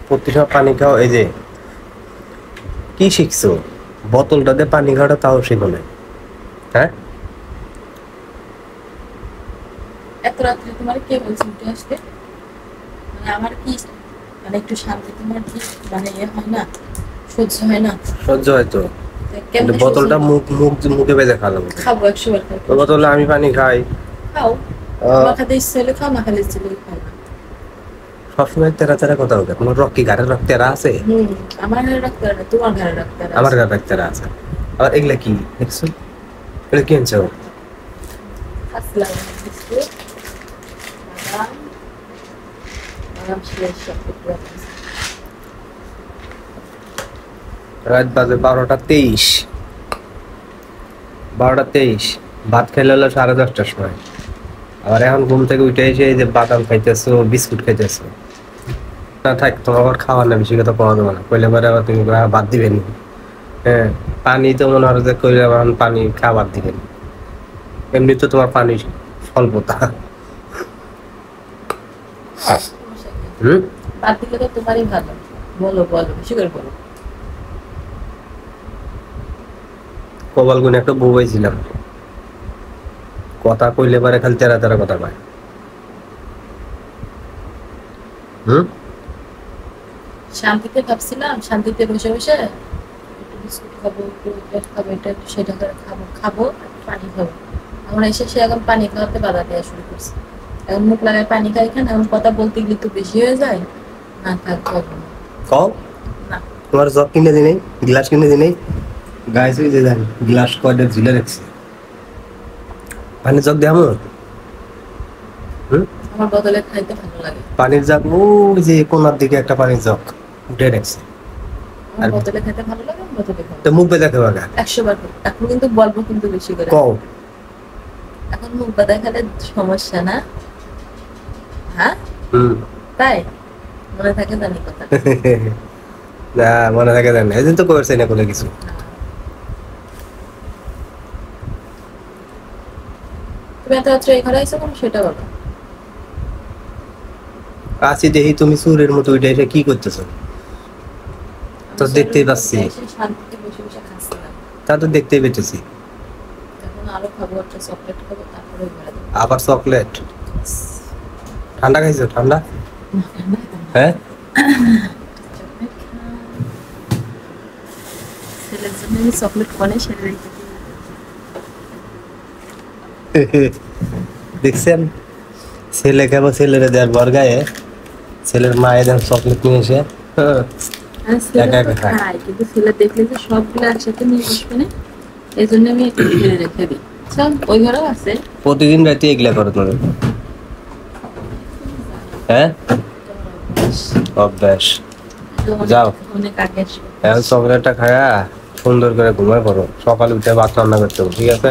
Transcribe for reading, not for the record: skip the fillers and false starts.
প্রতিসময় পানি খাও। এই যে কি শিখছো? বোতলটাতে পানি খাওয়াটা তাও শিখো না। হ্যাঁ, এত রাত্রে তোমার কে বলছে উঠে আসতে? মানে আমার কি মানে একটু শান্তি তোমার কি মানে হয় না, সহ্য হয় না? সহ্য হয়তো, কিন্তু কেমনে বোতলটা মুখে বেজে খাওয়াবো। খাবো 100 বার খাবো। বোতলে আমি পানি খাই। খাও, আমার খাতে ইচ্ছে হলে খাও, না খালে ইচ্ছে হলে খাও না। সবসময় তেরা তেরা কথা বলতে তোমার রক্কি ঘাড়ে রক্ত তেরা আছে। আমার ঘরে রাখতে না, তোমার ঘরে রাখতে না। আমার ঘাড়ে রক্ত তেরা আছে। আর এগুলা কি দেখছো? এগুলা কি আনছো? আসলাম বিস্কুট, বাদাম, বাদাম শেষ সব কিছু আছে। রাত বাজে 12:23। 12:23 ভাত খেলে হলো 10:30টার সময়। আবার এখন ঘুম থেকে উঠে এসে এই যে বাদাম খাইতেছো, বিস্কুট খাইতেছো। না থাক, তোমার আবার খাওয়ার না, বেশি কথা পাওয়া যাবে না, কইলে পরে আবার তুমি বাদ দিবেন। হ্যাঁ, পানি তো মনে হয় যে কইলে আবার পানি খাওয়া বাদ দিবেন। এমনি তো তোমার পানি স্বল্পতা। বাদ দিলে তো তোমারই ভালো। বলো বলো, বেশি করে বলো। কপাল গুনে একটা বউ পাইছিলাম, কথা কইলে পারে খালি তেরা তেরা কথা কয়। শান্তিতে ভাবছিলাম, শান্তিতে বসে বসে একটু বিস্কুট খাবো, একটু এটা খাবো, এটা একটু সেটা করে খাবো খাবো, পানি খাবো। এখন এসে সে এখন পানি খাওয়াতে বাধা দেওয়া শুরু করছে। এখন মুখ লাগায় পানি খাই খান, এখন কথা বলতে গেলে তো বেশি হয়ে যায়। না থাক, খাবো না। কও না, তোমার জগ কিনে দিই নাই, গ্লাস কিনে দিই নাই, গাইছে যে জান গ্লাস কয়টা ঝুলে রাখছে, পানির জগ দেবো। আমার বদলে খাইতে ভালো লাগে। পানির জগ ওই যে কোনার দিকে একটা পানির জগ উঠে রাখছে। আমার বদলে খাইতে ভালো লাগে, আমি বদলে খাবো। তো মুখ বেঁধে খাওয়া গা 100 বার খাবো। এখন কিন্তু বলবো কিন্তু বেশি করে। কও এখন মুখ বাঁধা খেলে সমস্যা না? হ্যাঁ, তাই মনে থাকে জানি কথা। না মনে থাকে জানি, এদিন তো করছে না কোনো কিছু। তুমি এত রাত্রে এই ঘরে আইসো কেন সেটা বলো। আছি দেখি তুমি চুরের মতো উঠে এসে কি করতেছো, তো দেখতেই পাচ্ছি। শান্তিতে বসে বসে খাচ্ছিলাম, তা তো দেখতেই পেতেছি। এখন আরো খাবো, একটা চকলেট খাবো, তারপরে ঘরে যাবো। আবার চকলেট? ঠান্ডা খাইছো? ঠান্ডা? হ্যাঁ, ছেলের জন্য আমি চকলেট কোনে সেরে রেখে দেখছেন ছেলে খাবো, ছেলের দেওয়ার বর গায়ে ছেলের মায়ের চকলেট নিয়ে এসে খাই, কিন্তু ছেলে দেখলে যে সবগুলো একসাথে নিয়ে বসবে না, এই জন্য আমি একটু ফেলে রেখে দিই। ওই ঘরেও আছে। প্রতিদিন রাতে এগুলা করো তুমি? হ্যাঁ, অভ্যাস। যাও অনেক আগে এখন চকলেটটা খায়া সুন্দর করে ঘুমায় পড়ো, সকালে উঠে ভাত রান্না করতে হবে, ঠিক আছে?